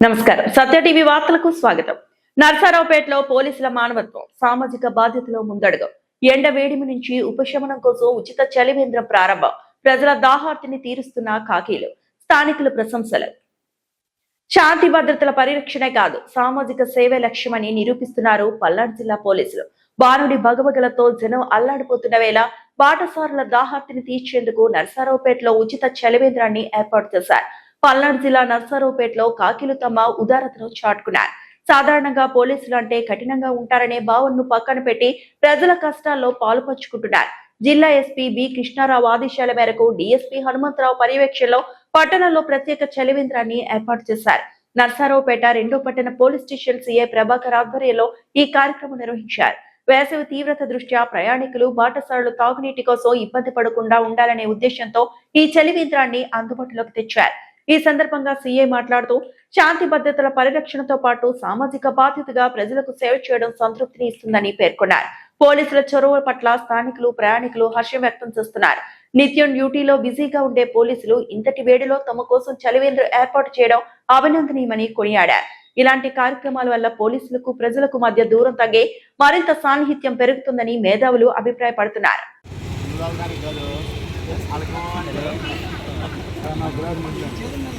నమస్కారం. సత్య టీవీ వార్తలకు స్వాగతం. నర్సారావుపేటలో పోలీసుల మానవత్వం, సామాజిక బాధ్యతలో ముందడుగు. ఎండ వేడిమి నుంచి ఉపశమనం కోసం ఉచిత చలివేంద్రం ప్రారంభం. ప్రజల దాహార్తిని తీరుస్తున్న కాకీలు, స్థానికుల ప్రశంసలు. శాంతి భద్రతల పరిరక్షణే కాదు, సామాజిక సేవే లక్ష్యమని నిరూపిస్తున్నారు పల్నాడు జిల్లా పోలీసులు. బానుడి బగబగలతో జనం అల్లాడిపోతున్న వేళ బాటసారుల దాహార్తిని తీర్చేందుకు నర్సారావుపేటలో ఉచిత చలివేంద్రాన్ని ఏర్పాటు చేశారు. పల్నాడు జిల్లా నర్సారావుపేటలో కాకీలు తమ ఉదారతను చాటుకున్నారు. సాధారణంగా పోలీసులు అంటే కఠినంగా ఉంటారనే భావనను పక్కన పెట్టి ప్రజల కష్టాల్లో పాలుపంచుకుంటున్నారు. జిల్లా ఎస్పీ బి కృష్ణారావు ఆదేశాల మేరకు డీఎస్పీ హనుమంతరావు పర్యవేక్షణలో పట్టణంలో ప్రత్యేక చలివేంద్రాన్ని ఏర్పాటు చేశారు. నర్సారావుపేట 2వ పట్టణ పోలీస్ స్టేషన్ సీఐ ప్రభాకర్ ఆధ్వర్యంలో ఈ కార్యక్రమం నిర్వహించారు. వేసవి తీవ్రత దృష్ట్యా ప్రయాణికులు, బాటసారులు తాగునీటి కోసం ఇబ్బంది పడకుండా ఉండాలనే ఉద్దేశంతో ఈ చలివేంద్రాన్ని అందుబాటులోకి తెచ్చారు. ఈ సందర్భంగా సీఐ మాట్లాడుతూ శాంతి భద్రతల పరిరక్షణతో పాటు సామాజిక బాధ్యతగా ప్రజలకు సేవ చేయడం సంతృప్తిని ఇస్తుందని పేర్కొన్నారు. పోలీసుల చొరవ పట్ల స్థానికులు, ప్రయాణికులు హర్షం వ్యక్తం చేస్తున్నారు. నిత్యం డ్యూటీలో బిజీగా ఉండే పోలీసులు ఇంతటి వేడిలో తమ కోసం చలివేంద్రం ఏర్పాటు చేయడం అభినందనీయమని కొనియాడారు. ఇలాంటి కార్యక్రమాల వల్ల పోలీసులకు, ప్రజలకు మధ్య దూరం తగ్గి మరింత సాన్నిహిత్యం పెరుగుతుందని మేధావులు అభిప్రాయపడుతున్నారు.